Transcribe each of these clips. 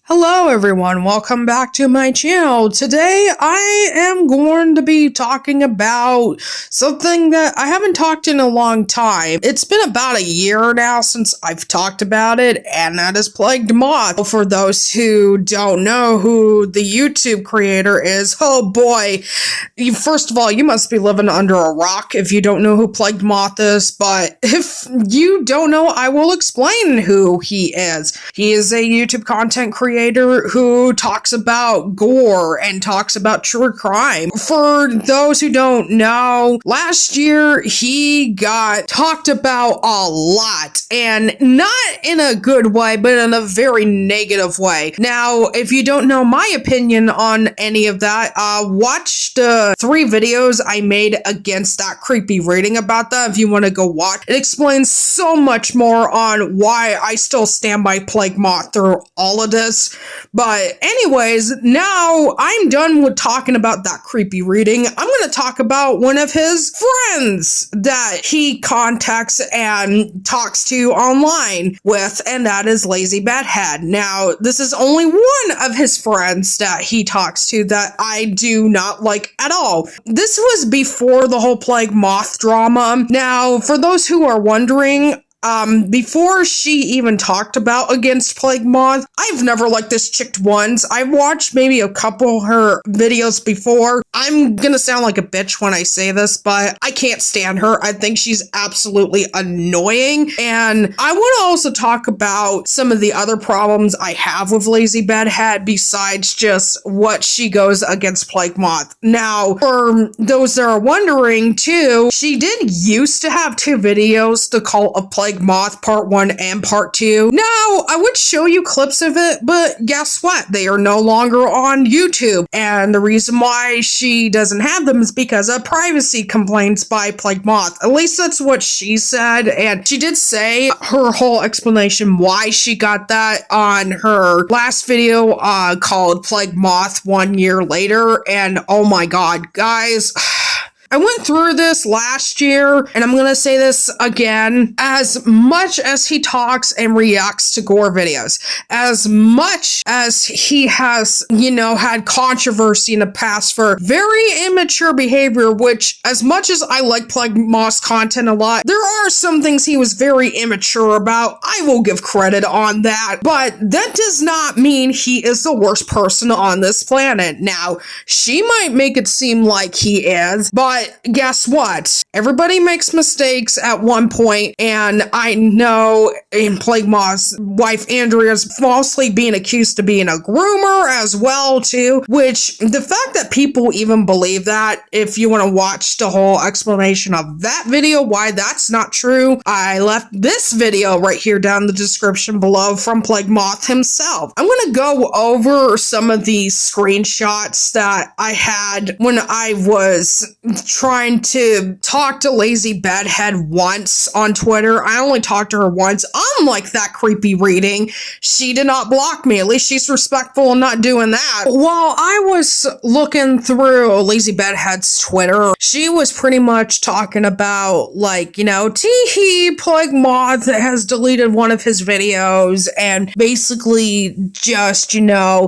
Hello everyone, welcome back to my channel. Today I am going to be talking about something that I haven't talked in a long time. It's been about a year now since I've talked about it, and that is Plagued Moth. For those who don't know who the YouTube creator is, oh boy, first of all, you must be living under a rock if you don't know who Plagued Moth is, but if you don't know, I will explain who he is. He is a YouTube content creator who talks about gore and talks about true crime. For those who don't know, last year he got talked about a lot, and not in a good way, but in a very negative way. Now, if you don't know my opinion on any of that, watch the 3 videos I made against that creepy rating about that if you want to go watch. It explains so much more on why I still stand by Plagued Moth through all of this. But anyways, now I'm done with talking about that creepy reading. I'm going to talk about one of his friends that he contacts and talks to online with, and that is Lazy Bedhead. Now, this is only one of his friends that he talks to that I do not like at all. This was before the whole Plagued Moth drama. Now, for those who are wondering, before she even talked about against Plagued Moth, I've never liked this chick once. I've watched maybe a couple of her videos before. I'm gonna sound like a bitch when I say this, but I can't stand her. I think she's absolutely annoying. And I want to also talk about some of the other problems I have with Lazy Bedhead besides just what she goes against Plagued Moth. Now, for those that are wondering too, she did used to have 2 videos, The Cult of Plagued Moth Part 1 and Part 2. Now, I would show you clips of it, but guess what? They are no longer on YouTube. And the reason why she doesn't have them is because of privacy complaints by Plagued Moth. At least that's what she said. And she did say her whole explanation why she got that on her last video called Plagued Moth 1 year later. And oh my god, guys. I went through this last year, and I'm gonna say this again. As much as he talks and reacts to gore videos, as much as he has, had controversy in the past for very immature behavior, which, as much as I like Plagued Moth's content a lot, there are some things he was very immature about. I will give credit on that, but that does not mean he is the worst person on this planet. Now, she might make it seem like he is, but guess what? Everybody makes mistakes at one point, and I know in Plagued Moth's wife Andrea's falsely being accused of being a groomer as well too, which the fact that people even believe that, if you want to watch the whole explanation of that video, why that's not true, I left this video right here down in the description below from Plagued Moth himself. I'm going to go over some of these screenshots that I had when I was trying to talk to Lazy Bedhead once on Twitter. I only talked to her once. Unlike that creepy reading, she did not block me. At least she's respectful and not doing that. While I was looking through Lazy Bedhead's Twitter, she was pretty much talking about, tee-hee, Plagued Moth has deleted one of his videos, and basically just,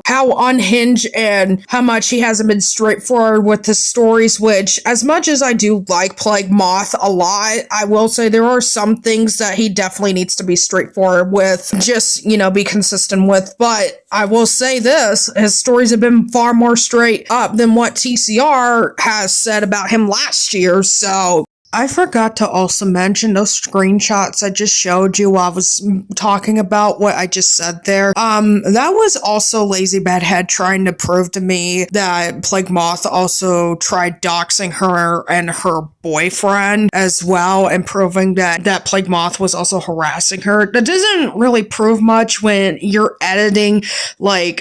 how unhinged and how much he hasn't been straightforward with his stories, which, as much as I do like Plagued Moth a lot, I will say there are some things that he definitely needs to be straightforward with, just, be consistent with. But I will say this, his stories have been far more straight up than what TCR has said about him last year, so I forgot to also mention those screenshots I just showed you while I was talking about what I just said there. That was also Lazy Bedhead trying to prove to me that Plagued Moth also tried doxing her and her boyfriend as well, and proving that Plagued Moth was also harassing her. That doesn't really prove much when you're editing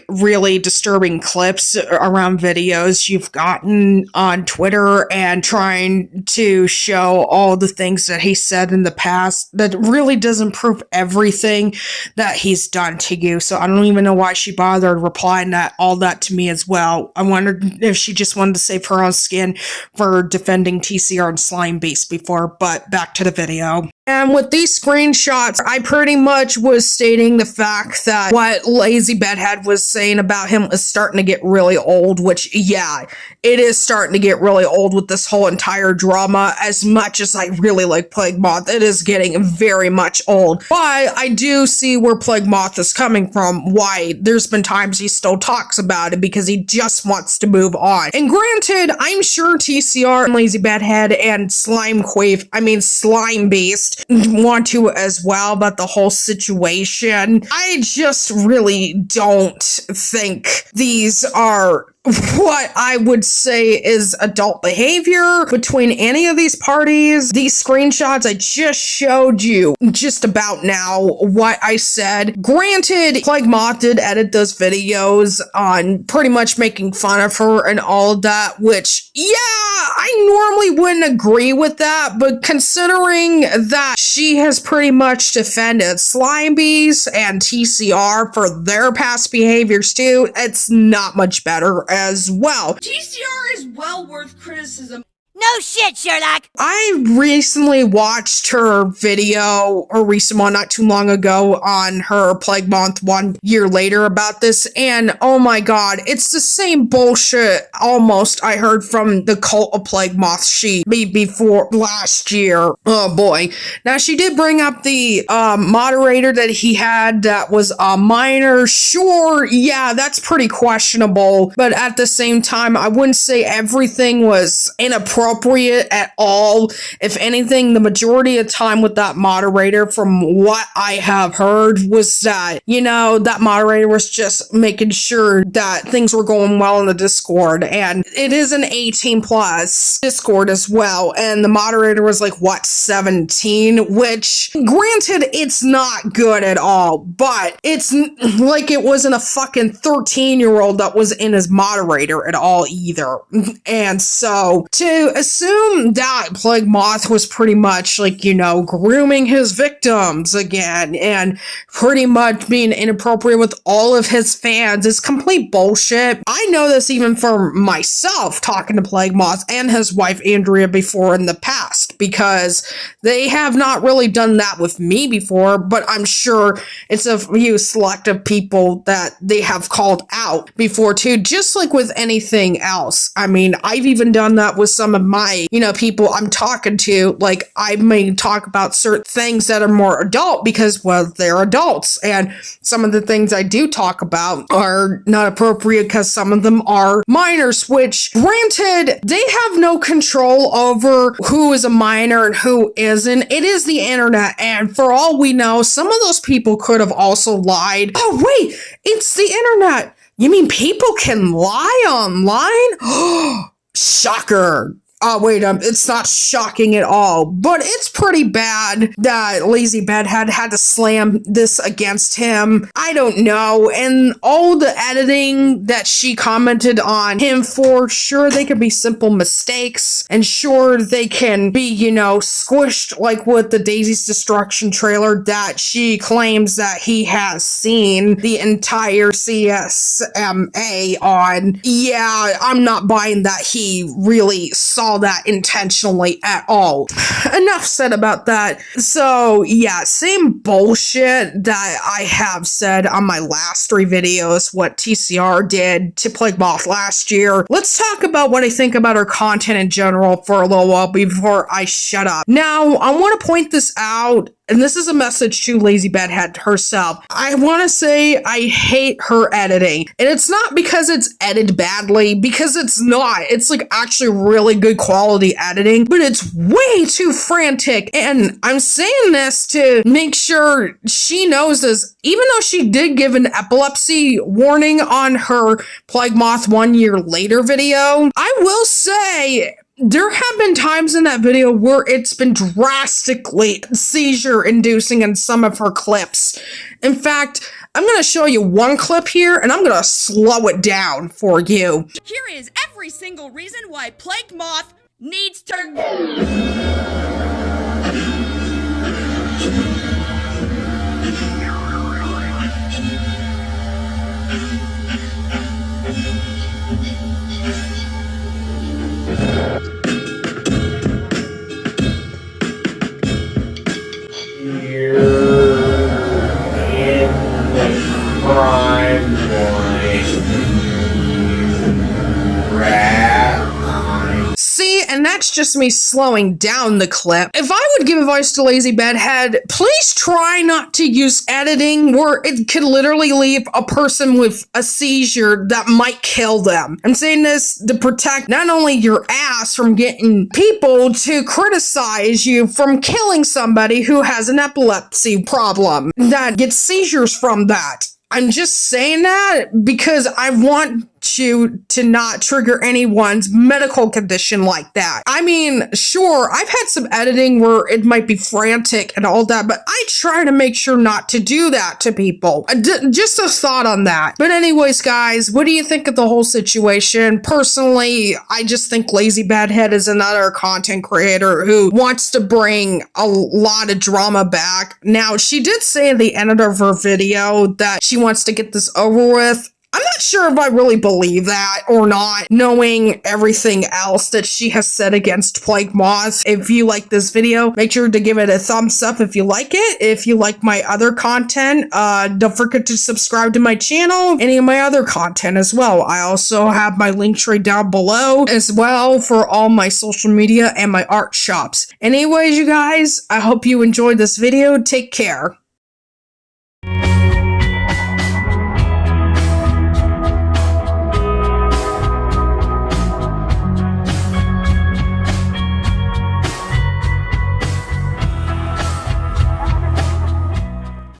really disturbing clips around videos you've gotten on Twitter and trying to show all the things that he said in the past. That really doesn't prove everything that he's done to you. So I don't even know why she bothered replying all that to me as well. I wondered if she just wanted to save her own skin for defending TCR and Slime Beast before, but back to the video. And with these screenshots, I pretty much was stating the fact that what Lazy Bedhead was saying about him is starting to get really old, which, yeah, it is starting to get really old with this whole entire drama. As much as I really like Plagued Moth, it is getting very much old. But I do see where Plagued Moth is coming from, why there's been times he still talks about it, because he just wants to move on. And granted, I'm sure TCR and Lazy Bedhead and Slime Beast want to as well, but the whole situation, I just really don't think these are what I would say is adult behavior between any of these parties. These screenshots I just showed you just about now what I said. Granted, Plagued Moth did edit those videos on pretty much making fun of her and all of that, which, yeah, I normally wouldn't agree with that, but considering that she has pretty much defended Slime Beast and TCR for their past behaviors too, it's not much better as well. TCR is well worth criticism. No shit, Sherlock! I recently watched her video, or recent one not too long ago, on her Plague Month 1 year later about this, and oh my god, it's the same bullshit almost I heard from the Cult of Plague Moth she made before last year. Oh boy. Now she did bring up the moderator that he had that was a minor. Sure, yeah, that's pretty questionable, but at the same time, I wouldn't say everything was inappropriate at all. If anything, the majority of time with that moderator, from what I have heard, was that, you know, that moderator was just making sure that things were going well in the Discord, and it is an 18 plus Discord as well, and the moderator was like, what, 17? Which, granted, it's not good at all, but it's like it wasn't a fucking 13-year-old that was in as moderator at all either. And so, to assume that Plague Moth was pretty much like, you know, grooming his victims again and pretty much being inappropriate with all of his fans is complete bullshit. I know this even for myself, talking to Plague Moth and his wife Andrea before in the past, because they have not really done that with me before, but I'm sure it's a few selective people that they have called out before too, just like with anything else. I mean, I've even done that with some of my, you know, people I'm talking to. Like, I may talk about certain things that are more adult because, well, they're adults, and some of the things I do talk about are not appropriate because some of them are minors, which, granted, they have no control over who is a minor and who isn't. It is the internet, and for all we know, some of those people could have also lied. Oh, wait, it's the internet. You mean people can lie online? Shocker. Oh, wait, it's not shocking at all, but it's pretty bad that Lazy Bedhead had to slam this against him. I don't know, and all the editing that she commented on him for, sure, they could be simple mistakes, and sure, they can be, you know, squished like with the Daisy's Destruction trailer that she claims that he has seen the entire CSMA on. Yeah, I'm not buying that he really saw that intentionally at all. Enough said about that. So yeah, same bullshit that I have said on my last 3 videos, what TCR did to Plague Moth last year. Let's talk about what I think about her content in general for a little while before I shut up. Now, I want to point this out, and this is a message to Lazy Bedhead herself. I want to say I hate her editing. And it's not because it's edited badly, because it's not. It's like actually really good quality editing, but it's way too frantic. And I'm saying this to make sure she knows this, even though she did give an epilepsy warning on her Plague Moth 1 year later video. I will say, there have been times in that video where it's been drastically seizure-inducing in some of her clips. In fact, I'm going to show you one clip here, and I'm going to slow it down for you. Here is every single reason why Plagued Moth needs to... that's just me slowing down the clip. If I would give advice to Lazy Bedhead, please try not to use editing where it could literally leave a person with a seizure that might kill them. I'm saying this to protect not only your ass from getting people to criticize you from killing somebody who has an epilepsy problem that gets seizures from that. I'm just saying that because I want you to not trigger anyone's medical condition like that. I mean, sure, I've had some editing where it might be frantic and all that, but I try to make sure not to do that to people. Just a thought on that. But anyways, guys, what do you think of the whole situation? Personally, I just think Lazy Bedhead is another content creator who wants to bring a lot of drama back. Now, she did say at the end of her video that she wants to get this over with. I'm not sure if I really believe that or not, knowing everything else that she has said against Plagued Moth. If you like this video, make sure to give it a thumbs up if you like it. If you like my other content, don't forget to subscribe to my channel, any of my other content as well. I also have my link tree down below as well for all my social media and my art shops. Anyways, you guys, I hope you enjoyed this video. Take care.